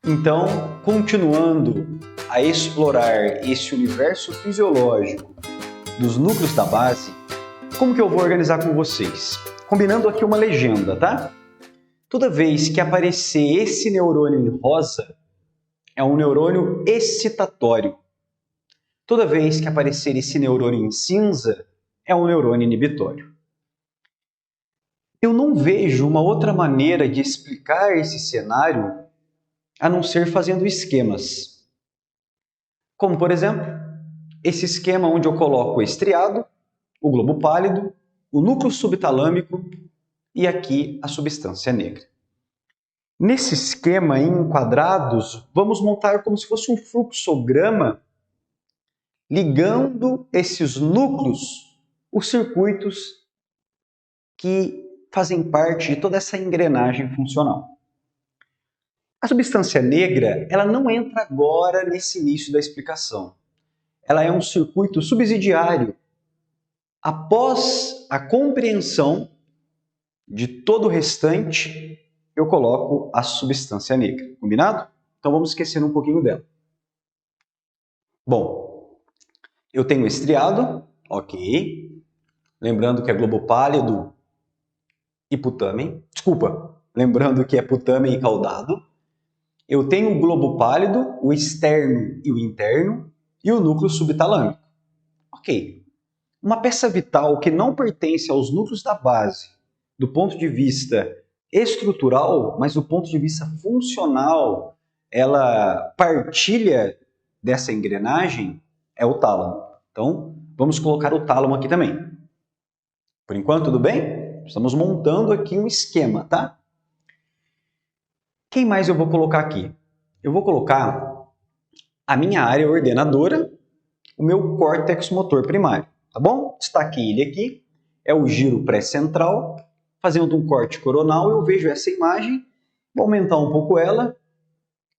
Então, continuando a explorar esse universo fisiológico dos núcleos da base, como que eu vou organizar com vocês? Combinando aqui uma legenda, tá? Toda vez que aparecer esse neurônio em rosa, é um neurônio excitatório. Toda vez que aparecer esse neurônio em cinza, é um neurônio inibitório. Eu não vejo uma outra maneira de explicar esse cenário a não ser fazendo esquemas. Como, por exemplo, esse esquema onde eu coloco o estriado, o globo pálido, o núcleo subtalâmico e aqui a substância negra. Nesse esquema em quadrados, vamos montar como se fosse um fluxograma ligando esses núcleos, os circuitos que fazem parte de toda essa engrenagem funcional. A substância negra, ela não entra agora nesse início da explicação. Ela é um circuito subsidiário. Após a compreensão de todo o restante, eu coloco a substância negra. Combinado? Então vamos esquecer um pouquinho dela. Bom, eu tenho estriado, ok. Lembrando que é globo pálido e putâmen. Desculpa, lembrando que é putâmen e caudado. Eu tenho o globo pálido, o externo e o interno, e o núcleo subtalâmico. Ok. Uma peça vital que não pertence aos núcleos da base, do ponto de vista estrutural, mas do ponto de vista funcional, ela partilha dessa engrenagem, é o tálamo. Então, vamos colocar o tálamo aqui também. Por enquanto, tudo bem? Estamos montando aqui um esquema, tá? Quem mais eu vou colocar aqui? Eu vou colocar a minha área ordenadora, o meu córtex motor primário, tá bom? Destaquei ele aqui, é o giro pré-central, fazendo um corte coronal, eu vejo essa imagem, vou aumentar um pouco ela,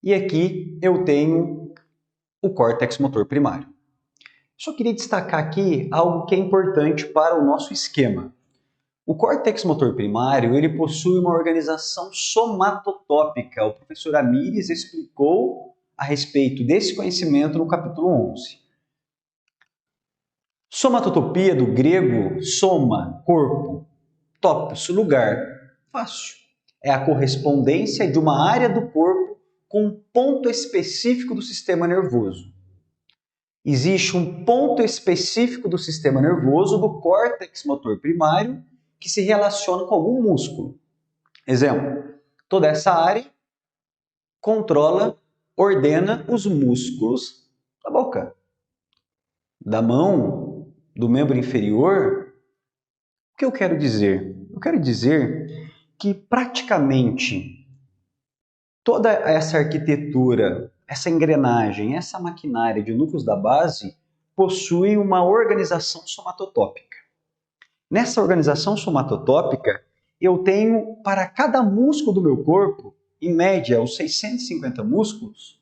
e aqui eu tenho o córtex motor primário. Só queria destacar aqui algo que é importante para o nosso esquema. O córtex motor primário, ele possui uma organização somatotópica. O professor Amires explicou a respeito desse conhecimento no capítulo 11. Somatotopia, do grego, soma, corpo, topos, lugar. Fácil. É a correspondência de uma área do corpo com um ponto específico do sistema nervoso. Existe um ponto específico do sistema nervoso do córtex motor primário que se relaciona com algum músculo. Exemplo, toda essa área controla, ordena os músculos da boca, da mão, do membro inferior. O que eu quero dizer? Eu quero dizer que praticamente toda essa arquitetura, essa engrenagem, essa maquinária de núcleos da base possui uma organização somatotópica. Nessa organização somatotópica, eu tenho para cada músculo do meu corpo, em média, os 650 músculos,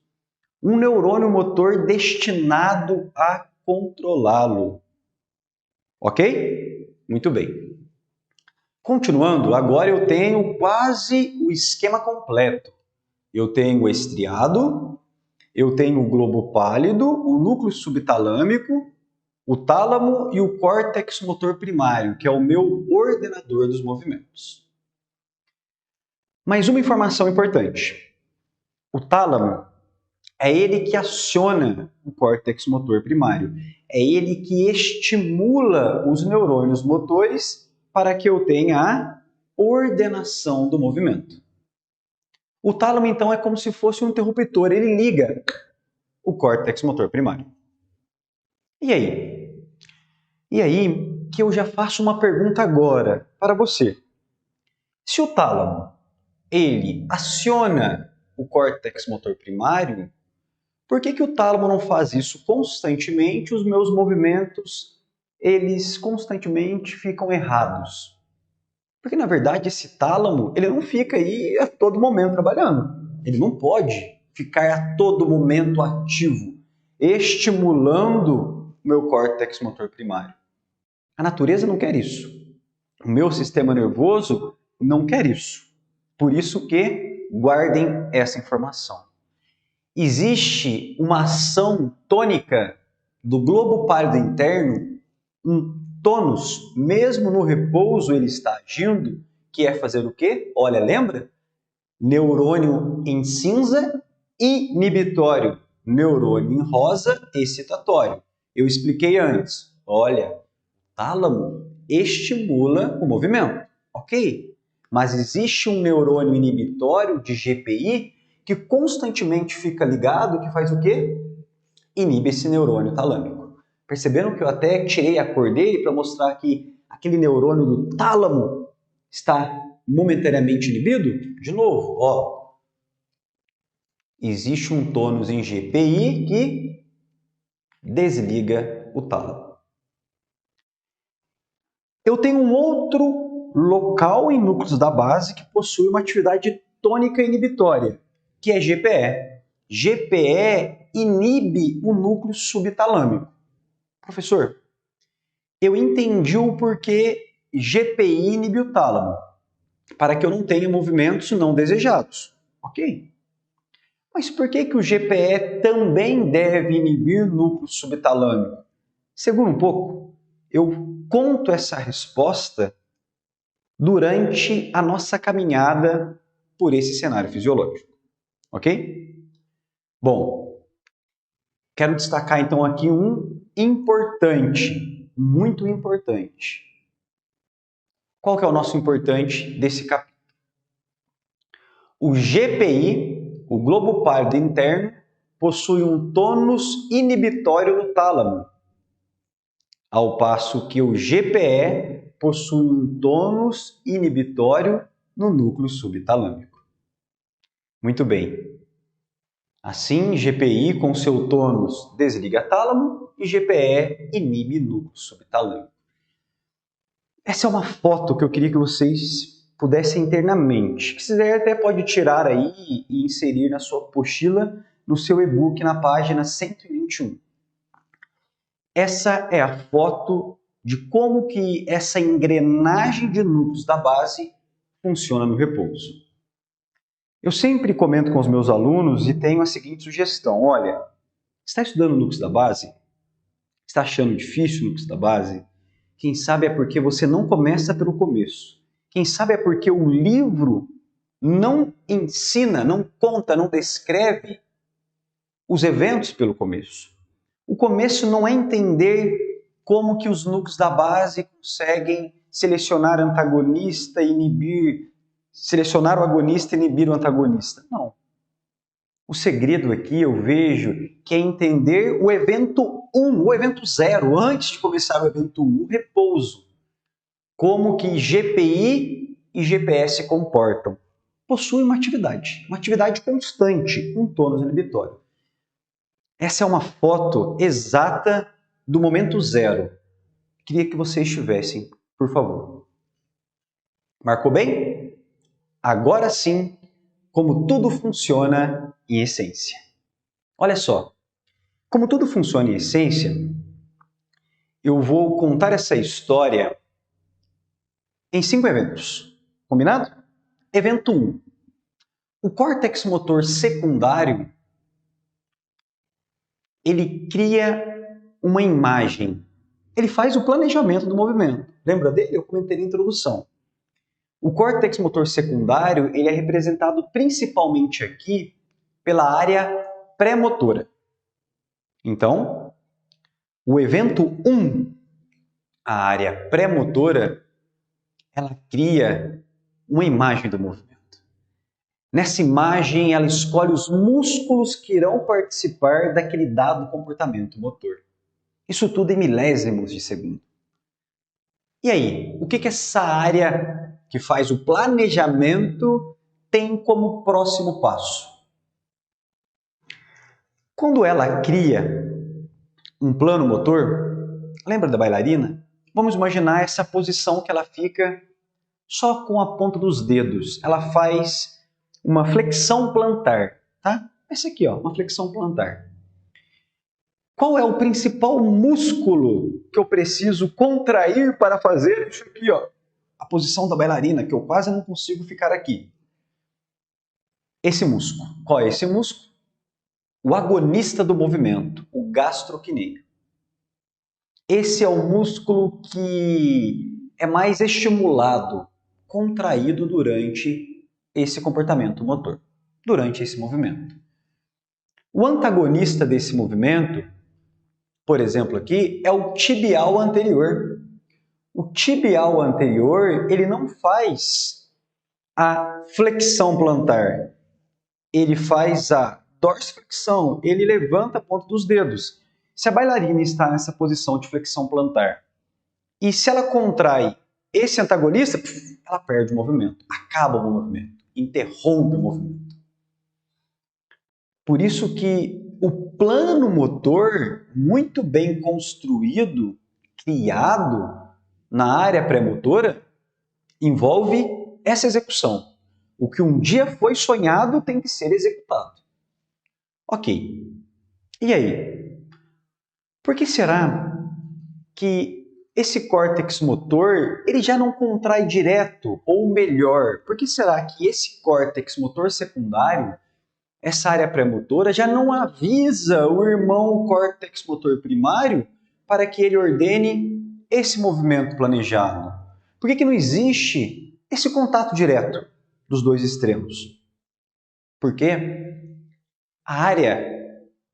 um neurônio motor destinado a controlá-lo. Ok? Muito bem. Continuando, agora eu tenho quase o esquema completo. Eu tenho o estriado, eu tenho o globo pálido, o núcleo subtalâmico, o tálamo e o córtex motor primário, que é o meu ordenador dos movimentos. Mais uma informação importante. O tálamo é ele que aciona o córtex motor primário. É ele que estimula os neurônios motores para que eu tenha a ordenação do movimento. O tálamo, então, é como se fosse um interruptor. Ele liga o córtex motor primário. E aí? E aí que eu já faço uma pergunta agora para você. Se o tálamo, ele aciona o córtex motor primário, por que o tálamo não faz isso constantemente? Os meus movimentos, eles constantemente ficam errados. Porque, na verdade, esse tálamo, ele não fica aí a todo momento trabalhando. Ele não pode ficar a todo momento ativo, estimulando o meu córtex motor primário. A natureza não quer isso. O meu sistema nervoso não quer isso. Por isso que guardem essa informação. existe uma ação tônica do globo pálido interno, um tônus, mesmo no repouso ele está agindo, que é fazer o quê? Olha, lembra? Neurônio em cinza, inibitório. Neurônio em rosa, excitatório. Eu expliquei antes. Olha, tálamo estimula o movimento, ok? Mas existe um neurônio inibitório de GPI que constantemente fica ligado, que faz o quê? Inibe esse neurônio talâmico. Perceberam que eu até tirei a cor dele para mostrar que aquele neurônio do tálamo está momentaneamente inibido? De novo, ó. Existe um tônus em GPI que desliga o tálamo. Eu tenho um outro local em núcleos da base que possui uma atividade tônica inibitória, que é GPE. GPE inibe o núcleo subtalâmico. Professor, eu entendi o porquê GPI inibe o tálamo, para que eu não tenha movimentos não desejados. Ok? Mas por que o GPE também deve inibir o núcleo subtalâmico? Segura um pouco, eu conto essa resposta durante a nossa caminhada por esse cenário fisiológico. Ok? Bom, quero destacar então aqui um importante, muito importante. Qual que é o nosso importante desse capítulo? O GPI, o globo pálido interno, possui um tônus inibitório no tálamo, ao passo que o GPE possui um tônus inibitório no núcleo subtalâmico. Muito bem. Assim, GPI com seu tônus desliga tálamo e GPE inibe núcleo subtalâmico. Essa é uma foto que eu queria que vocês pudessem ter na mente. Se quiser, até pode tirar aí e inserir na sua apostila, no seu e-book, na página 121. Essa é a foto de como que essa engrenagem de núcleos da base funciona no repouso. Eu sempre comento com os meus alunos e tenho a seguinte sugestão. Olha, está estudando núcleos da base? Está achando difícil núcleos da base? Quem sabe é porque você não começa pelo começo. Quem sabe é porque o livro não ensina, não conta, não descreve os eventos pelo começo. O começo não é entender como que os núcleos da base conseguem selecionar antagonista e inibir, selecionar o agonista e inibir o antagonista. Não. O segredo aqui eu vejo que é entender o evento 1, o evento 0, antes de começar o evento 1, o repouso. Como que GPI e GPS se comportam. Possuem uma atividade constante, um tônus inibitório. Essa é uma foto exata do momento 0. Queria que vocês tivessem, por favor. Marcou bem? Agora sim, como tudo funciona em essência. Olha só, como tudo funciona em essência, eu vou contar essa história em 5 eventos. Combinado? Evento 1. O córtex motor secundário, ele cria uma imagem. Ele faz o planejamento do movimento. Lembra dele? Eu comentei na introdução. O córtex motor secundário, ele é representado principalmente aqui pela área pré-motora. Então, o evento 1, a área pré-motora, ela cria uma imagem do movimento. Nessa imagem, ela escolhe os músculos que irão participar daquele dado comportamento motor. Isso tudo em milésimos de segundo. E aí, o que essa área que faz o planejamento tem como próximo passo? Quando ela cria um plano motor, lembra da bailarina? Vamos imaginar essa posição que ela fica só com a ponta dos dedos. Ela faz uma flexão plantar, tá? Essa aqui, ó, uma flexão plantar. Qual é o principal músculo que eu preciso contrair para fazer isso aqui, ó? A posição da bailarina, que eu quase não consigo ficar aqui. Esse músculo. Qual é esse músculo? o agonista do movimento, o gastrocnêmio. Esse é o músculo que é mais estimulado, contraído durante esse comportamento motor, durante esse movimento. O antagonista desse movimento, por exemplo aqui, é o tibial anterior. O tibial anterior, ele não faz a flexão plantar, ele faz a dorsiflexão, ele levanta a ponta dos dedos. Se a bailarina está nessa posição de flexão plantar e se ela contrai esse antagonista, ela perde o movimento, acaba o movimento, interrompe o movimento. Por isso que o plano motor, muito bem construído, criado na área pré-motora, envolve essa execução. O que um dia foi sonhado tem que ser executado. Ok. E aí? Por que será que esse córtex motor ele já não contrai direto? Ou melhor, por que será que esse córtex motor secundário, essa área pré-motora, já não avisa o irmão córtex motor primário para que ele ordene esse movimento planejado? Por que não existe esse contato direto dos dois extremos? Porque a área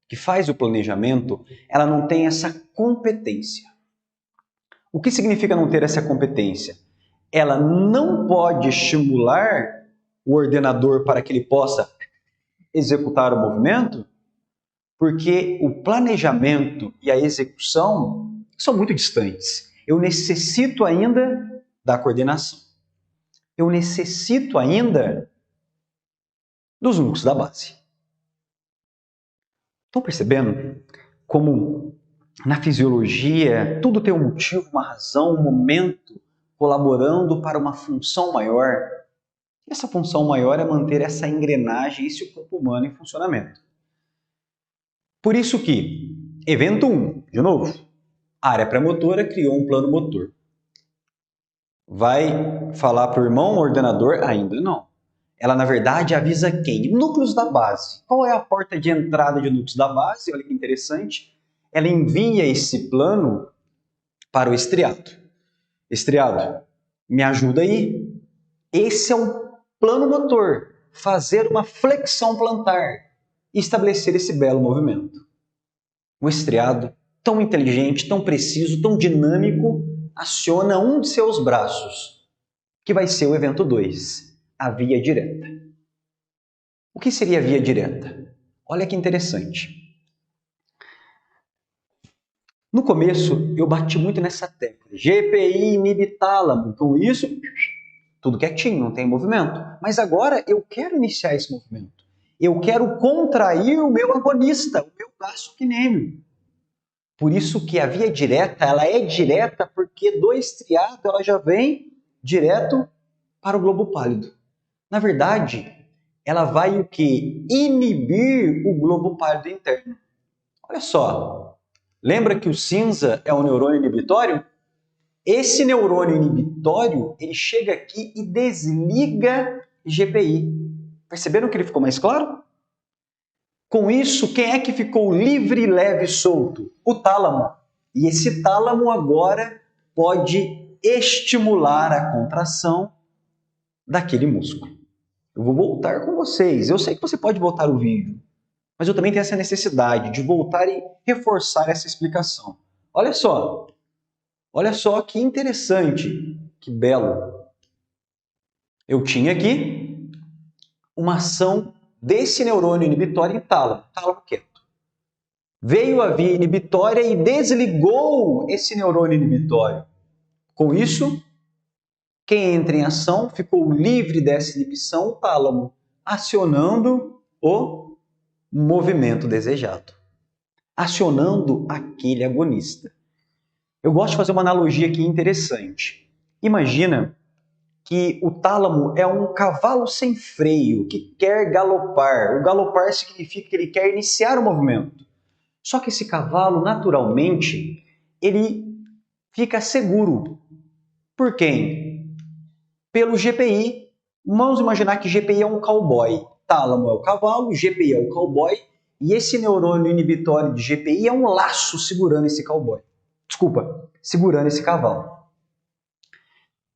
que faz o planejamento, ela não tem essa competência. O que significa não ter essa competência? Ela não pode estimular o ordenador para que ele possa executar o movimento, porque o planejamento e a execução são muito distantes. Eu necessito ainda da coordenação. Eu necessito ainda dos núcleos da base. Estão percebendo como na fisiologia tudo tem um motivo, uma razão, um momento colaborando para uma função maior? Essa função maior é manter essa engrenagem, esse corpo humano em funcionamento. Por isso que, evento 1, de novo, a área pré-motora criou um plano motor. Vai falar para o irmão ordenador? Ainda não. Ela, na verdade, avisa quem? Núcleos da base. Qual é a porta de entrada de núcleos da base? Olha que interessante. Ela envia esse plano para o estriado. Estriado, me ajuda aí. Esse é o plano motor. Fazer uma flexão plantar e estabelecer esse belo movimento. O estriado, tão inteligente, tão preciso, tão dinâmico, aciona um de seus braços, que vai ser o evento 2, a via direta. O que seria a via direta? Olha que interessante. No começo, eu bati muito nessa tecla. GPI inibe tálamo. Com isso, tudo quietinho, não tem movimento. Mas agora eu quero iniciar esse movimento. Eu quero contrair o meu agonista, o meu gastrocnêmio. Por isso que a via direta, ela é direta porque do estriado ela já vem direto para o globo pálido. Na verdade, ela vai o quê? Inibir o globo pálido interno. Olha só, lembra que o cinza é um neurônio inibitório? Esse neurônio inibitório, ele chega aqui e desliga GPI. Perceberam que ele ficou mais claro? Com isso, quem é que ficou livre, leve e solto? O tálamo. E esse tálamo agora pode estimular a contração daquele músculo. Eu vou voltar com vocês. Eu sei que você pode voltar o vídeo, mas eu também tenho essa necessidade de voltar e reforçar essa explicação. Olha só que interessante, que belo. Eu tinha aqui uma ação desse neurônio inibitório em tálamo quieto. Veio a via inibitória e desligou esse neurônio inibitório. Com isso, quem entra em ação ficou livre dessa inibição, o tálamo, acionando o movimento desejado, acionando aquele agonista. Eu gosto de fazer uma analogia aqui interessante. Imagina que o tálamo é um cavalo sem freio que quer galopar. O galopar significa que ele quer iniciar o movimento. Só que esse cavalo, naturalmente, ele fica seguro. Por quem? Pelo GPI. Vamos imaginar que GPI é um cowboy. Tálamo é o cavalo, GPI é o cowboy, E esse neurônio inibitório de GPI é um laço segurando esse cowboy. Desculpa, segurando esse cavalo.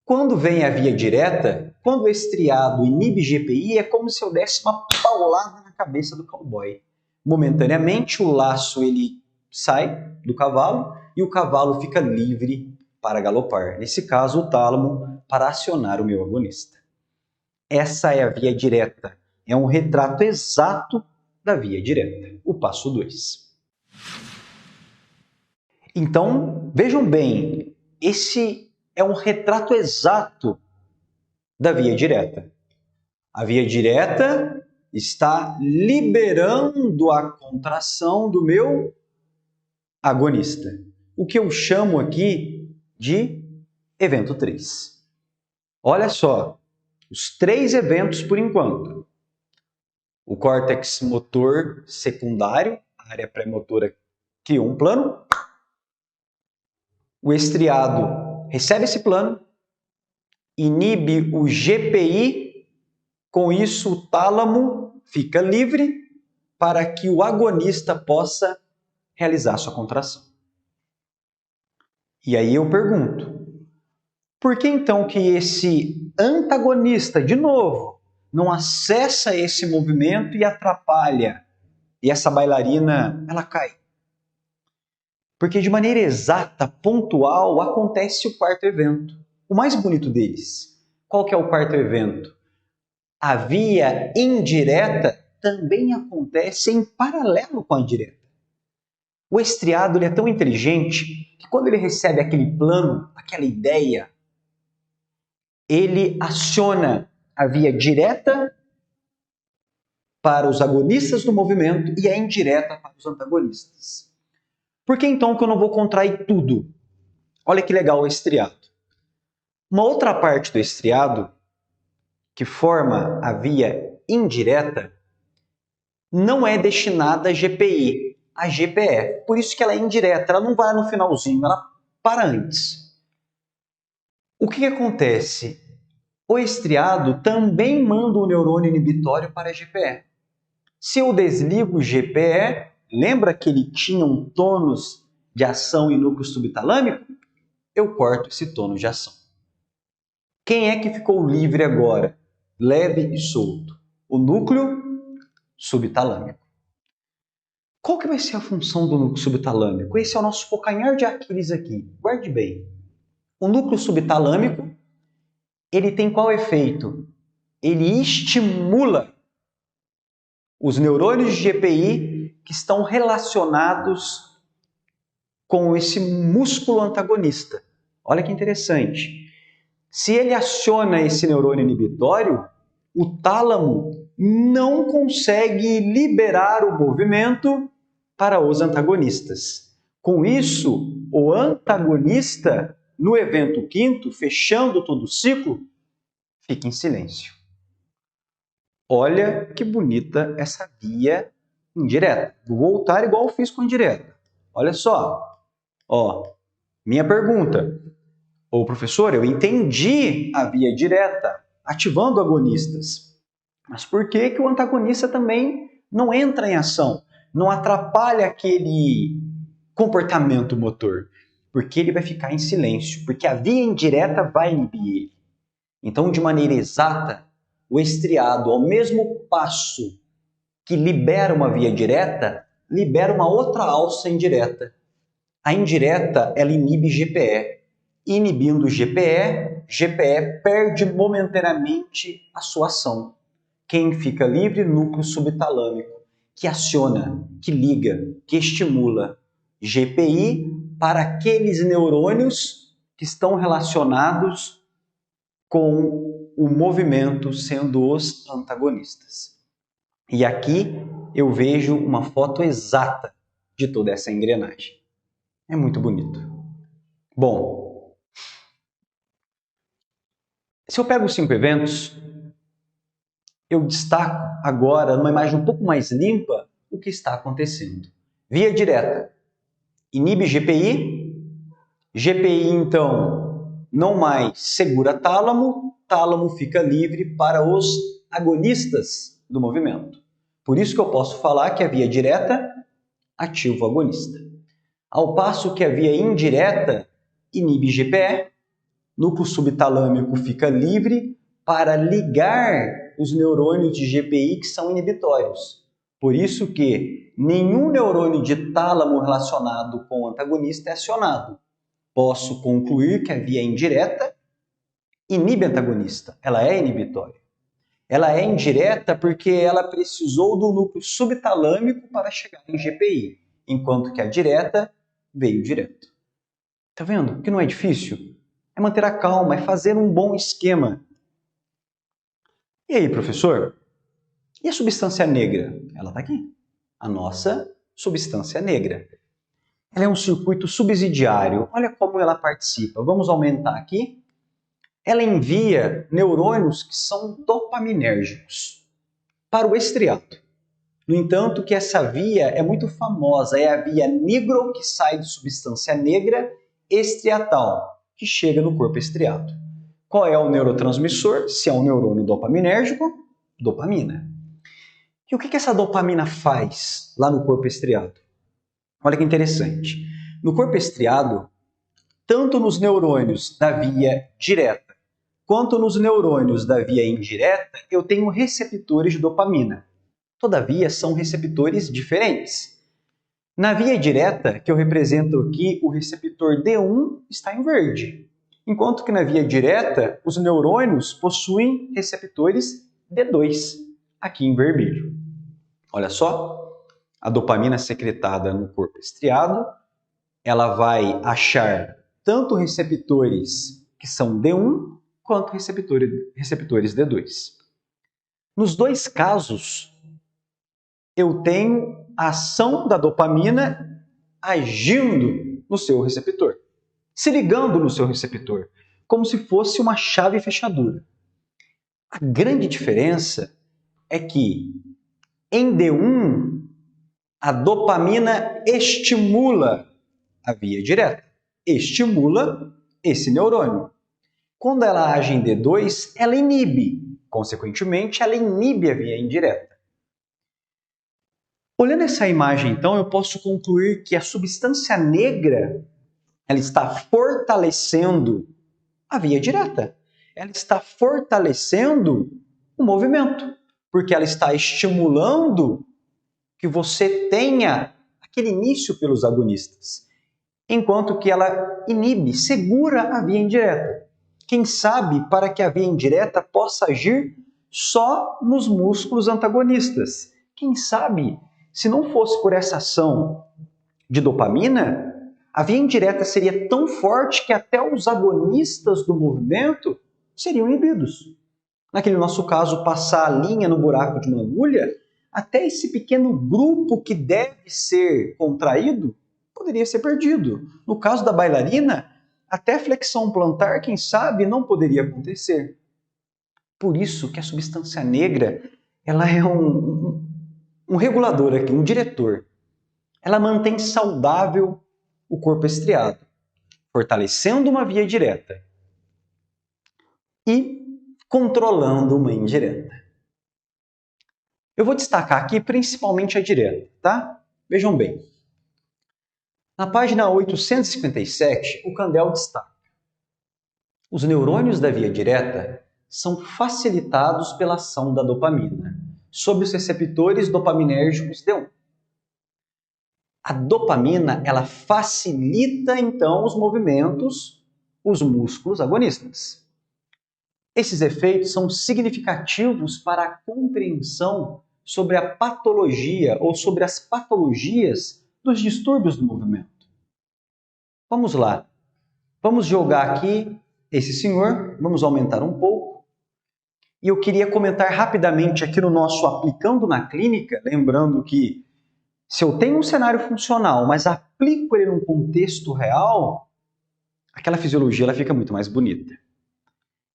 Quando vem a via direta, quando o estriado inibe GPI, é como se eu desse uma paulada na cabeça do cowboy. Momentaneamente, o laço ele sai do cavalo e o cavalo fica livre para galopar. Nesse caso, o tálamo para acionar o meu agonista. Essa é a via direta. É um retrato exato da via direta. O passo 2. Então, vejam bem, esse é um retrato exato da via direta. A via direta está liberando a contração do meu agonista. O que eu chamo aqui de evento 3. Olha só, os 3 eventos por enquanto. O córtex motor secundário, a área pré-motora, criou um plano. O estriado recebe esse plano, inibe o GPI, com isso o tálamo fica livre para que o agonista possa realizar sua contração. E aí eu pergunto, por que então que esse antagonista, de novo, não acessa esse movimento e atrapalha, e essa bailarina, ela cai? Porque de maneira exata, pontual, acontece o quarto evento. O mais bonito deles. Qual que é o quarto evento? A via indireta também acontece em paralelo com a direta. O estriado ele é tão inteligente que quando ele recebe aquele plano, aquela ideia, ele aciona a via direta para os agonistas do movimento e a indireta para os antagonistas. Por que então que eu não vou contrair tudo? Olha que legal o estriado. Uma outra parte do estriado, que forma a via indireta, não é destinada a GPI, a GPE. Por isso que ela é indireta, ela não vai no finalzinho, ela para antes. O que acontece? O estriado também manda o neurônio inibitório para a GPE. Se eu desligo o GPE, lembra que ele tinha um tônus de ação em núcleo subtalâmico? Eu corto esse tônus de ação. Quem é que ficou livre agora? Leve e solto. O núcleo subtalâmico. Qual que vai ser a função do núcleo subtalâmico? Esse é o nosso calcanhar de Aquiles aqui. Guarde bem. O núcleo subtalâmico, ele tem qual efeito? Ele estimula os neurônios de GPI que estão relacionados com esse músculo antagonista. Olha que interessante. Se ele aciona esse neurônio inibitório, o tálamo não consegue liberar o movimento para os antagonistas. Com isso, o antagonista, no evento quinto, fechando todo o ciclo, fica em silêncio. Olha que bonita essa via indireta. Vou voltar igual eu fiz com a indireta. Olha só. Ó, minha pergunta. Ô professor, eu entendi a via direta, ativando agonistas. Mas por que que o antagonista também não entra em ação? Não atrapalha aquele comportamento motor? Porque ele vai ficar em silêncio, porque a via indireta vai inibir ele. Então, de maneira exata, o estriado, ao mesmo passo que libera uma via direta, libera uma outra alça indireta. A indireta, ela inibe GPE. Inibindo GPE, GPE perde momentaneamente a sua ação. Quem fica livre? Núcleo subtalâmico, que aciona, que liga, que estimula GPI para aqueles neurônios que estão relacionados com o movimento, sendo os antagonistas. E aqui eu vejo uma foto exata de toda essa engrenagem. É muito bonito. Bom, se eu pego os 5 eventos, eu destaco agora, numa imagem um pouco mais limpa, o que está acontecendo. Via direta, inibe GPI, GPI então não mais segura tálamo, tálamo fica livre para os agonistas do movimento. Por isso que eu posso falar que a via direta ativa o agonista. Ao passo que a via indireta inibe GPE, núcleo subtalâmico fica livre para ligar os neurônios de GPI que são inibitórios. Por isso que nenhum neurônio de tálamo relacionado com o antagonista é acionado. Posso concluir que a via indireta inibe antagonista, ela é inibitória. Ela é indireta porque ela precisou do núcleo subtalâmico para chegar em GPI, enquanto que a direta veio direto. Tá vendo que não é difícil? É manter a calma, é fazer um bom esquema. E aí, professor? E a substância negra? Ela está aqui. A nossa substância negra. Ela é um circuito subsidiário. Olha como ela participa. Vamos aumentar aqui. Ela envia neurônios que são dopaminérgicos para o estriado. No entanto, que essa via é muito famosa, é a via nigro, que sai de substância negra estriatal, que chega no corpo estriado. Qual é o neurotransmissor? Se é um neurônio dopaminérgico, dopamina. E o que essa dopamina faz lá no corpo estriado? Olha que interessante. No corpo estriado, tanto nos neurônios da via direta quanto nos neurônios da via indireta, eu tenho receptores de dopamina. Todavia, são receptores diferentes. Na via direta, que eu represento aqui, o receptor D1 está em verde, enquanto que na via direta, os neurônios possuem receptores D2, aqui em vermelho. Olha só, a dopamina secretada no corpo estriado, ela vai achar tanto receptores que são D1, quanto receptores D2. Nos dois casos, eu tenho a ação da dopamina agindo no seu receptor, se ligando no seu receptor, como se fosse uma chave fechadura. A grande diferença é que em D1, a dopamina estimula a via direta, estimula esse neurônio. Quando ela age em D2, ela inibe, consequentemente, ela inibe a via indireta. Olhando essa imagem, então, eu posso concluir que a substância negra ela está fortalecendo a via direta. Ela está fortalecendo o movimento, porque ela está estimulando que você tenha aquele início pelos agonistas, enquanto que ela inibe, segura a via indireta. Quem sabe para que a via indireta possa agir só nos músculos antagonistas. Quem sabe, se não fosse por essa ação de dopamina, a via indireta seria tão forte que até os agonistas do movimento seriam inibidos. Naquele nosso caso, passar a linha no buraco de uma agulha, até esse pequeno grupo que deve ser contraído poderia ser perdido. No caso da bailarina, até flexão plantar, quem sabe, não poderia acontecer. Por isso que a substância negra ela é um regulador aqui, um diretor. Ela mantém saudável o corpo estriado, fortalecendo uma via direta e controlando uma indireta. Eu vou destacar aqui principalmente a direta, tá? Vejam bem. Na página 857, o Candel destaca: os neurônios da via direta são facilitados pela ação da dopamina sobre os receptores dopaminérgicos D1. A dopamina, ela facilita então os movimentos, os músculos agonistas. Esses efeitos são significativos para a compreensão sobre a patologia ou sobre as patologias dos distúrbios do movimento. Vamos lá. Vamos jogar aqui esse senhor, vamos aumentar um pouco. E eu queria comentar rapidamente aqui no nosso aplicando na clínica, lembrando que se eu tenho um cenário funcional, mas aplico ele num contexto real, aquela fisiologia ela fica muito mais bonita.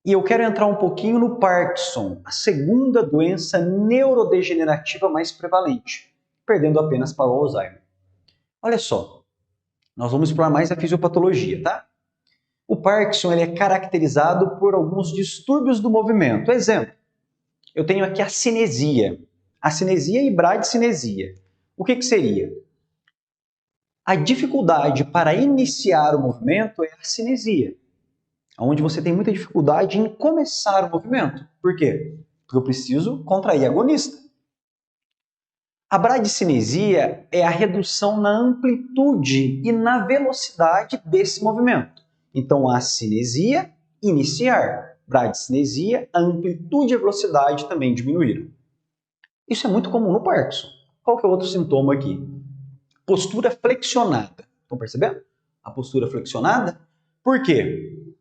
E eu quero entrar um pouquinho no Parkinson, a segunda doença neurodegenerativa mais prevalente, perdendo apenas para o Alzheimer. Olha só, nós vamos explorar mais a fisiopatologia, tá? O Parkinson ele é caracterizado por alguns distúrbios do movimento. Exemplo, eu tenho aqui a cinesia. Acinesia e bradicinesia. O que seria? A dificuldade para iniciar o movimento é a cinesia, onde você tem muita dificuldade em começar o movimento. Por quê? Porque eu preciso contrair agonista. A bradicinesia é a redução na amplitude e na velocidade desse movimento. Então, a cinesia, iniciar. Bradicinesia, a amplitude e a velocidade também diminuíram. Isso é muito comum no Parkinson. Qual que é o outro sintoma aqui? Postura flexionada. Estão percebendo? A postura flexionada. Por quê?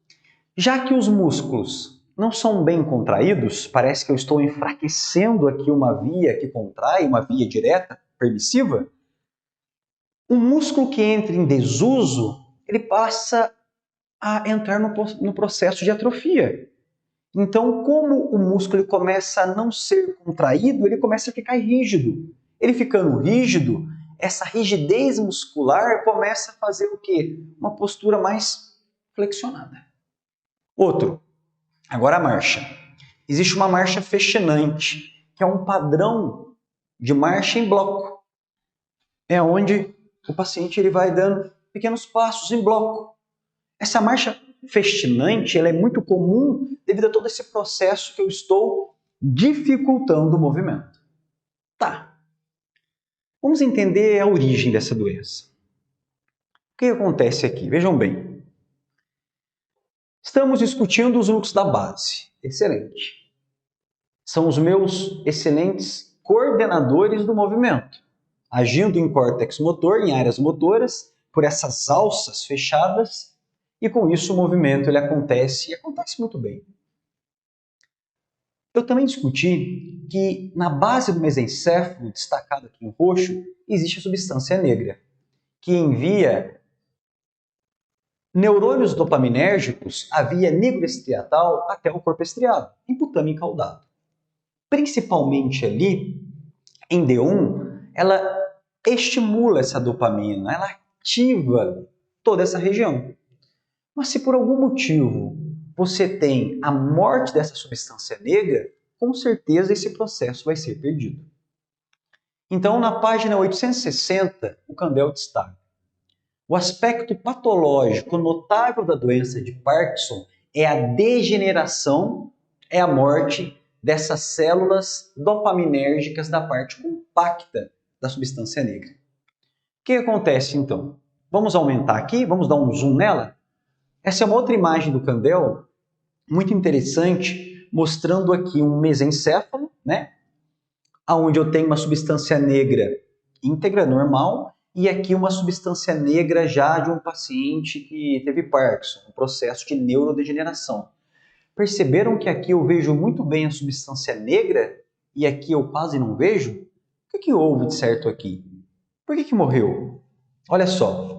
Já que os músculos não são bem contraídos, parece que eu estou enfraquecendo aqui uma via que contrai, uma via direta, permissiva, o músculo que entra em desuso, ele passa a entrar no processo de atrofia. Então, como o músculo começa a não ser contraído, ele começa a ficar rígido. Ele ficando rígido, essa rigidez muscular começa a fazer o quê? Uma postura mais flexionada. Outro, agora a marcha. Existe uma marcha fechinante, que é um padrão de marcha em bloco. É onde o paciente ele vai dando pequenos passos em bloco. Essa marcha festinante ela é muito comum devido a todo esse processo que eu estou dificultando o movimento. Tá. Vamos entender a origem dessa doença. O que acontece aqui? Vejam bem. Estamos discutindo os núcleos da base. Excelente. São os meus excelentes coordenadores do movimento, agindo em córtex motor, em áreas motoras, por essas alças fechadas, e com isso o movimento ele acontece, e acontece muito bem. Eu também discuti que na base do mesencéfalo, destacado aqui em roxo, existe a substância negra, que envia neurônios dopaminérgicos a via nigroestriatal até o corpo estriado, imputame caudado. Principalmente ali, em D1, ela estimula essa dopamina, ela ativa toda essa região. Mas se por algum motivo você tem a morte dessa substância negra, com certeza esse processo vai ser perdido. Então, na página 860, o Candel destaca: o aspecto patológico notável da doença de Parkinson é a degeneração, é a morte dessas células dopaminérgicas da parte compacta da substância negra. O que acontece então? Vamos aumentar aqui, vamos dar um zoom nela? Essa é uma outra imagem do Candel, muito interessante, mostrando aqui um mesencéfalo, né? Onde eu tenho uma substância negra íntegra, normal, e aqui uma substância negra já de um paciente que teve Parkinson, um processo de neurodegeneração. Perceberam que aqui eu vejo muito bem a substância negra e aqui eu quase não vejo? O que houve de certo aqui? Por que morreu? Olha só.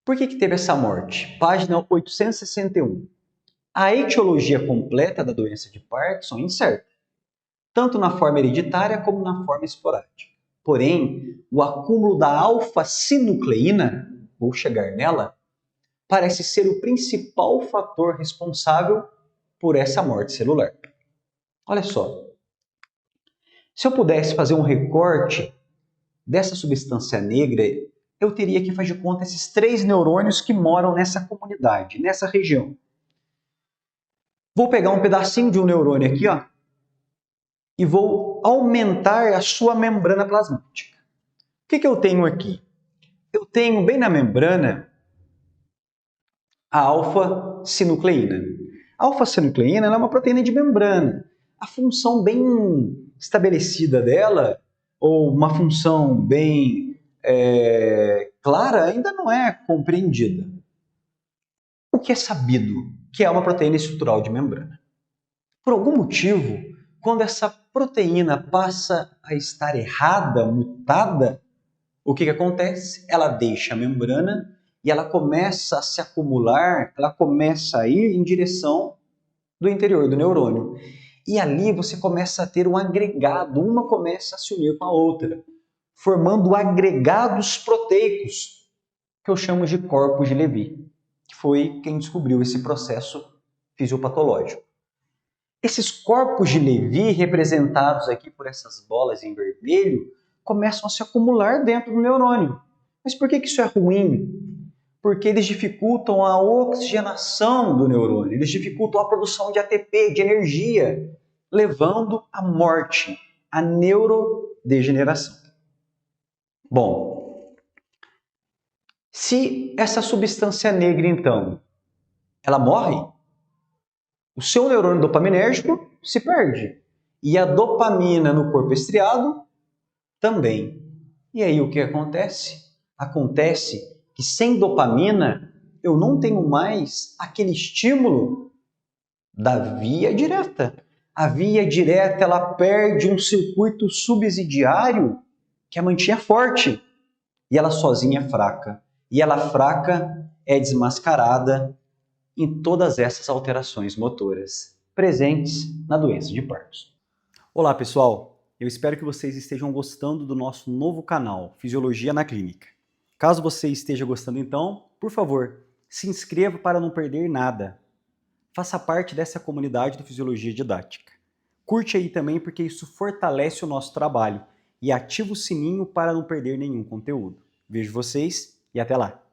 Por que teve essa morte? Página 861. A etiologia completa da doença de Parkinson é incerta, tanto na forma hereditária como na forma esporádica. Porém, o acúmulo da alfa-sinucleína, vou chegar nela, parece ser o principal fator responsável por essa morte celular. Olha só. Se eu pudesse fazer um recorte dessa substância negra, eu teria que fazer de conta esses 3 neurônios que moram nessa comunidade, nessa região. Vou pegar um pedacinho de um neurônio aqui, ó, e vou aumentar a sua membrana plasmática. O que eu tenho aqui? Eu tenho bem na membrana a alfa-sinucleína. A alfa-sinucleína é uma proteína de membrana. A função bem estabelecida dela, ou uma função bem clara, ainda não é compreendida. O que é sabido? Que é uma proteína estrutural de membrana. Por algum motivo, quando essa proteína passa a estar errada, mutada, o que acontece? Ela deixa a membrana e ela começa a se acumular, ela começa a ir em direção do interior do neurônio. E ali você começa a ter um agregado, uma começa a se unir com a outra, formando agregados proteicos, que eu chamo de corpos de Levy, que foi quem descobriu esse processo fisiopatológico. Esses corpos de Levi, representados aqui por essas bolas em vermelho, começam a se acumular dentro do neurônio. Mas por que isso é ruim? Porque eles dificultam a oxigenação do neurônio, eles dificultam a produção de ATP, de energia, levando à morte, à neurodegeneração. Bom, se essa substância negra, então, ela morre, o seu neurônio dopaminérgico se perde. E a dopamina no corpo estriado também. E aí o que acontece? Acontece que sem dopamina eu não tenho mais aquele estímulo da via direta. A via direta ela perde um circuito subsidiário que a mantinha forte. E ela sozinha é fraca. E ela fraca é desmascarada em todas essas alterações motoras presentes na doença de Parkinson. Olá pessoal, eu espero que vocês estejam gostando do nosso novo canal Fisiologia na Clínica. Caso você esteja gostando então, por favor, se inscreva para não perder nada. Faça parte dessa comunidade do Fisiologia Didática. Curte aí também porque isso fortalece o nosso trabalho e ativa o sininho para não perder nenhum conteúdo. Vejo vocês e até lá!